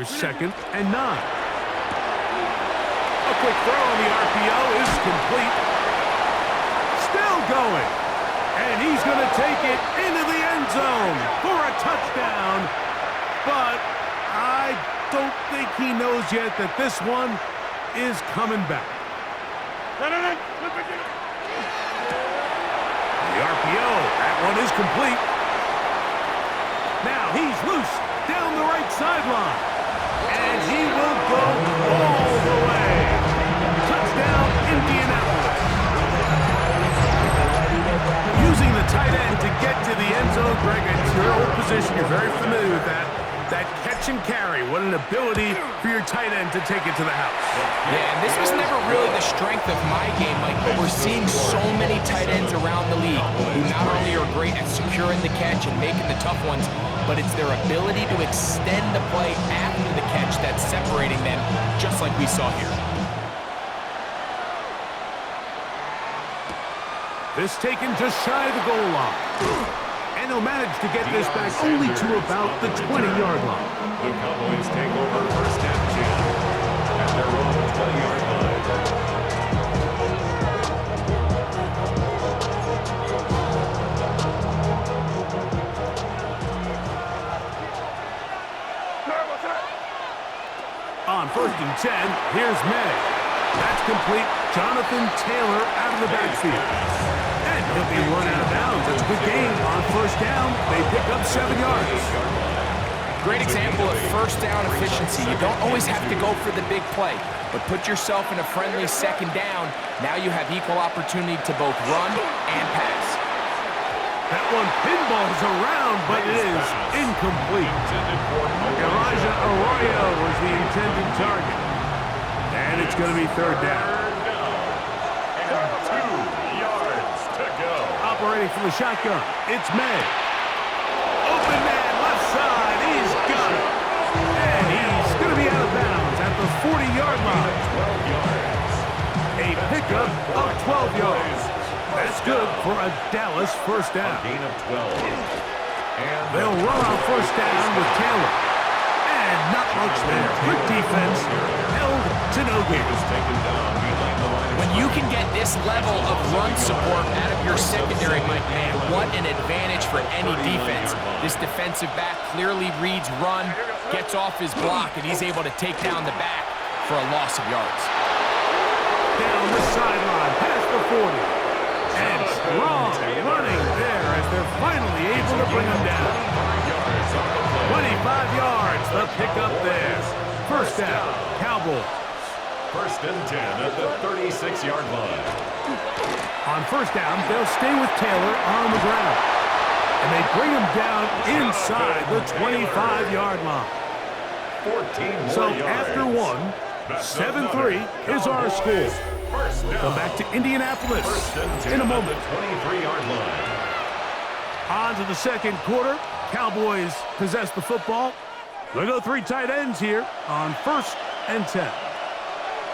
Here's 2nd and 9. A quick throw on the RPO is complete. Still going. And he's going to take it into the end zone for a touchdown. But I don't think he knows yet that this one is coming back. The RPO, that one is complete. Now he's loose down the right sideline. And he will go all the way. Touchdown, Indianapolis. Using the tight end to get to the end zone, Greg, it's your old position. You're very familiar with that. That catch and carry, what an ability for your tight end to take it to the house. Yeah, and this was never really the strength of my game, Mike, but we're seeing so many tight ends around the league who not only are great at securing the catch and making the tough ones, but it's their ability to extend the play after the catch that's separating them, just like we saw here. This taken just shy of the goal line. And he'll manage to get this back only to about the 20-yard line. The Cowboys take over first and 10 at their own 20-yard line. On 1st and 10, here's May. That's complete. Jonathan Taylor out of the backfield. And he'll be run out of bounds. It's a good game. On 1st down, they pick up 7 yards. Great example of first down efficiency. You don't always have to go for the big play, but put yourself in a friendly 2nd down. Now you have equal opportunity to both run and pass. That one pinballs around, but it is incomplete. Elijah Arroyo was the intended target. And it's going to be 3rd down. Operating from the shotgun, it's May. Open man, left side, he's got it. And he's going to be out of bounds at the 40-yard line. 12 yards. A pickup of 12 yards. That's good for a Dallas 1st down. A gain of 12. And they'll run on 1st down with Taylor. And not much there. Good defense. Held to no gain. When you can get this level of run support out of your secondary, Mike, man, what an advantage for any defense. This defensive back clearly reads run, gets off his block, and he's able to take down the back for a loss of yards. Down the sideline, past the 40. And strong running there as they're finally able to bring him down. 25 yards, the pickup there. 1st down, Cowboys. 1st and 10 at the 36-yard line. On 1st down, they'll stay with Taylor on the ground. And they bring him down inside the 25-yard line. 14 So yards. after one, 7-3 is our score. We'll come back to Indianapolis in a moment. 23-yard line. On to the 2nd quarter. Cowboys possess the football. They'll go 3 tight ends here on 1st and 10.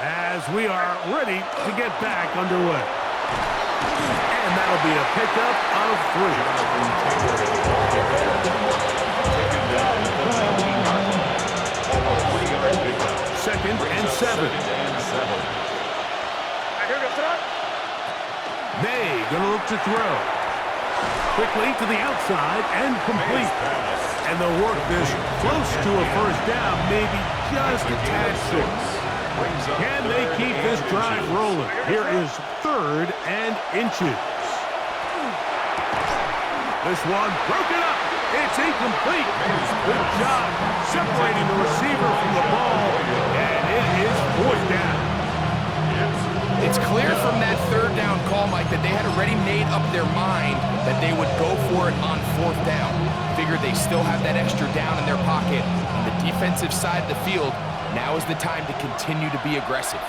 As we are ready to get back underway. And that'll be a pickup of 3. 2nd and 7. May gonna look to throw. Quickly to the outside and complete. And they'll work this close to a 1st down, maybe just a tad short. Can they keep this drive rolling? Here is 3rd and inches. This one broken up. It's incomplete. Good job separating the receiver from the ball. And it is 4th down. It's clear from that 3rd down call, Mike, that they had already made up their mind that they would go for it on 4th down. Figured they still have that extra down in their pocket. On the defensive side of the field, now is the time to continue to be aggressive.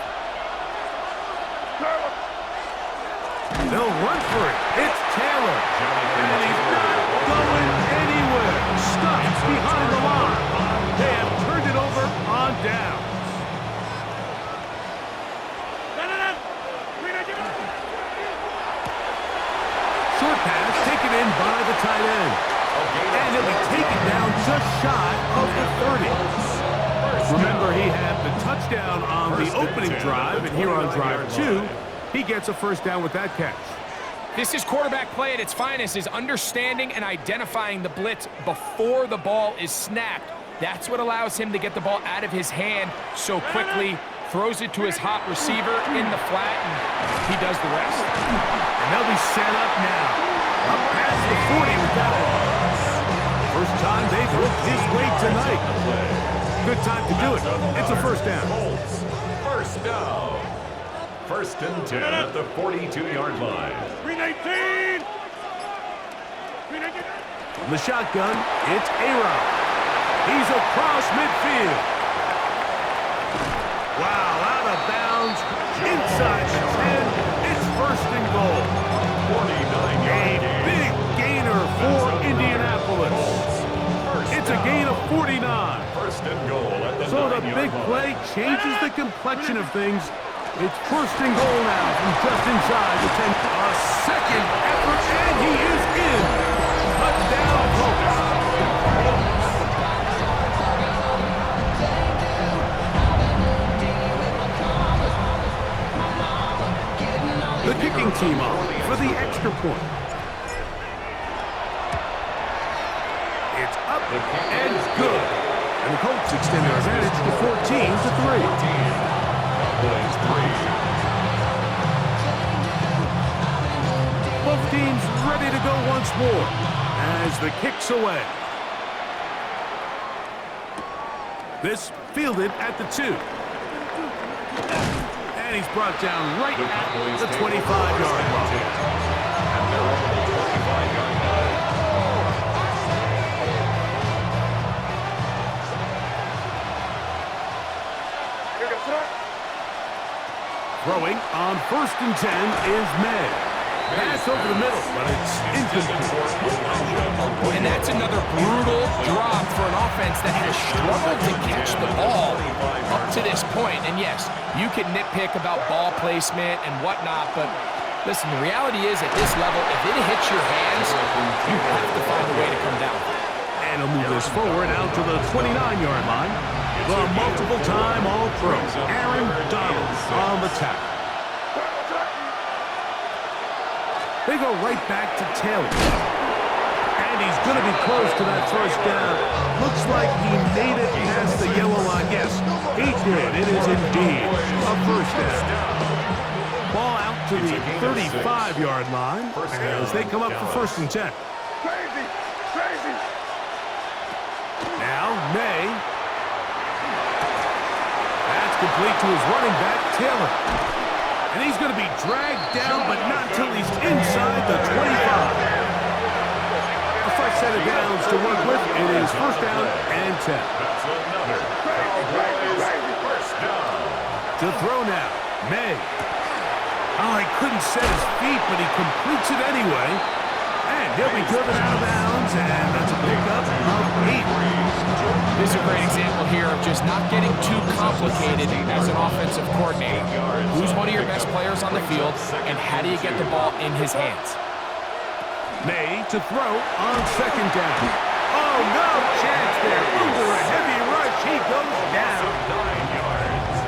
They'll run for it. It's Taylor. And he's not going anywhere. Stuck behind the line. They have turned it over on down. Short pass taken in by the tight end. And he'll be taken down just shy of the 30. Remember, he had the touchdown on the opening drive, and here on drive 2, he gets a first down with that catch. This is quarterback play at its finest, is understanding and identifying the blitz before the ball is snapped. That's what allows him to get the ball out of his hand so quickly, throws it to his hot receiver in the flat, and he does the rest. And they'll be set up now. Up past the 40 with that one. First time they've looked his way tonight. Good time to do it. It's a first down. First down. First and 10 at the 42-yard line. 319. From the shotgun, it's A-Rod. He's across midfield. Wow, out of bounds, inside the 10. It's first and goal. 49-yard A big gainer for Indianapolis. It's a gain of 49. First and goal at the So the 9-yard big line. play changes the complexion of things. It's first and goal now from just inside the 10. A second effort, and he is in. Touchdown, Colts. The kicking team on for the extra point. It's up and good. And the Colts extend their advantage to 14-3. Both teams ready to go once more as the kick's away. This fielded at the 2. And he's brought down right at the 25-yard line. Throwing on first and 10 is May. Pass over the middle, but it's incomplete. And that's another brutal drop for an offense that has struggled to catch the ball up to this point. And yes, you can nitpick about ball placement and whatnot, but listen, the reality is at this level, if it hits your hands, you have to find a way to come down. And he'll move this forward out to the 29-yard line. The multiple-time All-Pro, Aaron Donald, on the tackle. They go right back to Taylor. And he's going to be close to that first down. Looks like he made it past the yellow line. Yes, he did. It is indeed a first down. Ball out to the 35-yard line as they come up for first and 10. Now, May. That's complete to his running back, Taylor. And he's going to be dragged down, but not until he's inside the 25. A fresh set of downs to work with. It is first down and 10. To throw now, May. Oh, he couldn't set his feet, but he completes it anyway. And he'll be driven out of bounds, and that's a pickup of 8. This is a great example here of just not getting too complicated as an offensive coordinator. Who's one of your best players on the field, and how do you get the ball in his hands? May to throw on second down. Oh, no chance there. Under a heavy rush, he goes down.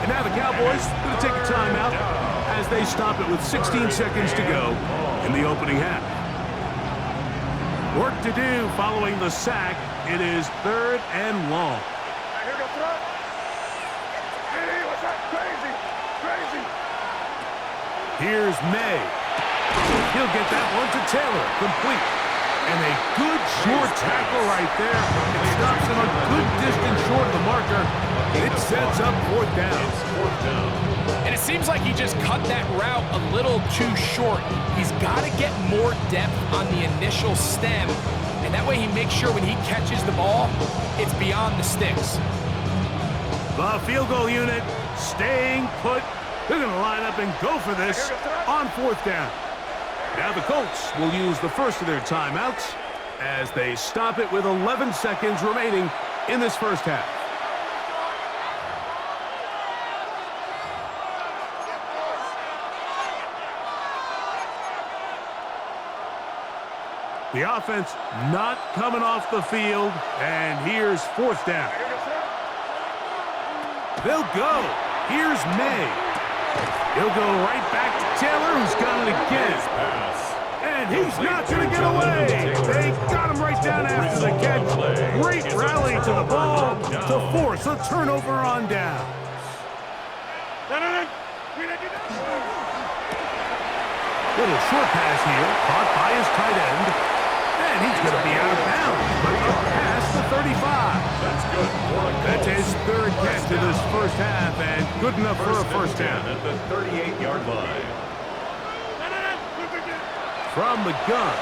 And now the Cowboys going to take a timeout as they stop it with 16 seconds to go in the opening half. Work to do following the sack. It is 3rd and long. Here's May. He'll get that one to Taylor, complete. And a good short tackle right there. It stops him a good distance short of the marker. It sets up 4th down. And it seems like he just cut that route a little too short. He's got to get more depth on the initial stem, and that way he makes sure when he catches the ball, it's beyond the sticks. The field goal unit staying put. They're going to line up and go for this on 4th down. Now the Colts will use the first of their timeouts as they stop it with 11 seconds remaining in this first half. The offense not coming off the field, and here's 4th down. They'll go. Here's May. He'll go right back to Taylor, who's got it again. And he's not going to get away. They got him right down after the catch. Great rally to the ball to force a turnover on down. Little short pass here, caught by his tight end. And he's going to be out of bounds, but up past the 35. That's good. That's his third catch of this first half, and good enough for a first down. At the 38-yard line. From the gun,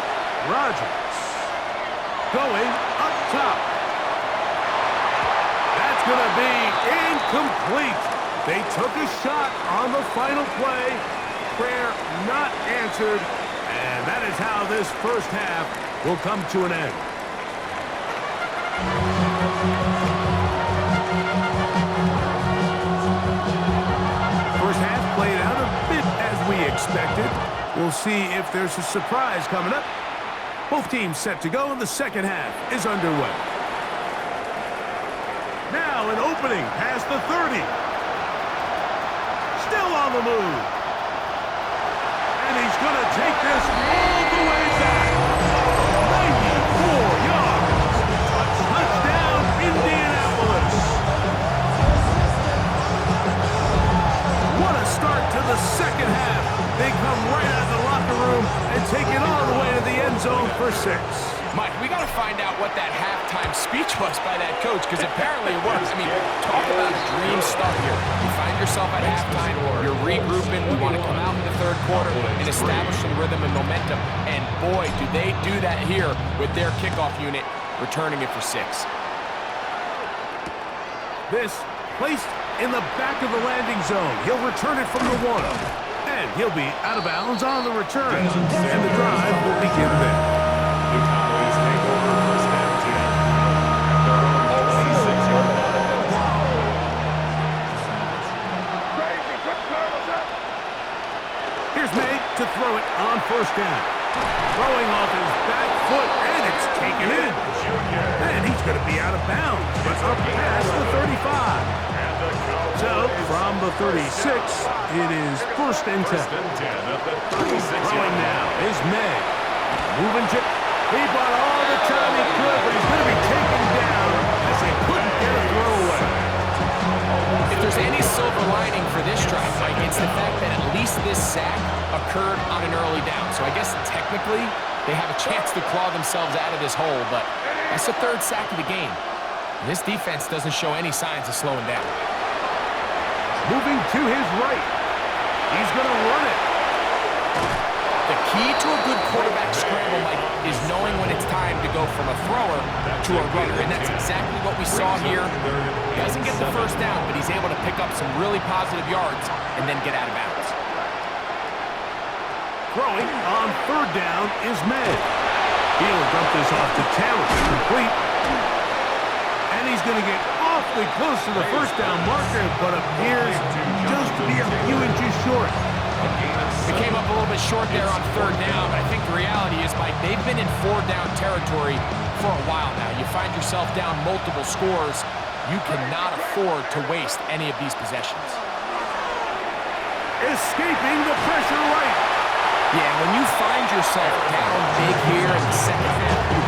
Rodgers. Going up top. That's going to be incomplete. They took a shot on the final play. Prayer not answered. And that is how this first half will come to an end. First half played out a bit as we expected. We'll see if there's a surprise coming up. Both teams set to go, and the second half is underway. Now an opening past the 30. Still on the move. And he's going to take this all the way back. 94 yards. Touchdown, Indianapolis. What a start to the second half. They come right out of the locker room and take it all the way to the end zone for 6. Mike, we got to find out what that halftime speech was by that coach, because apparently it works. I mean, talk about a dream stuff here. You find yourself at halftime, you're regrouping, we want to come out in the third quarter and establish some rhythm and momentum. And boy, do they do that here with their kickoff unit, returning it for 6. This placed in the back of the landing zone. He'll return it from the 1. And he'll be out of bounds on the return. And the drive will begin there. The Cowboys take over first and 10. Their own 26-yard line. Here's May to throw it on first down. Throwing off his back foot, and it's taken in. And he's going to be out of bounds, but up past the 35. So, from the 36, it is first and 10. Throwing now is May. Moving to... He bought all the time he could, but he's going to be taken down as they couldn't get a throw away. If there's any silver lining for this drive, Mike, it's the fact that at least this sack occurred on an early down. So I guess technically they have a chance to claw themselves out of this hole, but that's the third sack of the game. And this defense doesn't show any signs of slowing down. Moving to his right. He's going to run it. The key to a good quarterback scramble, Mike, is knowing when it's time to go from a thrower to a runner. And that's exactly what we saw here. Doesn't get the first down, but he's able to pick up some really positive yards and then get out of bounds. Throwing on third down is May. He'll dump this off to Taylor. Complete. And he's going to get awfully close to the first down marker, but appears just to be a few inches short. It came up a little bit short there on third down, but I think the reality is, Mike, they've been in four-down territory for a while now. You find yourself down multiple scores, you cannot afford to waste any of these possessions. Escaping the pressure right. Yeah, when you find yourself down big here in the second half, you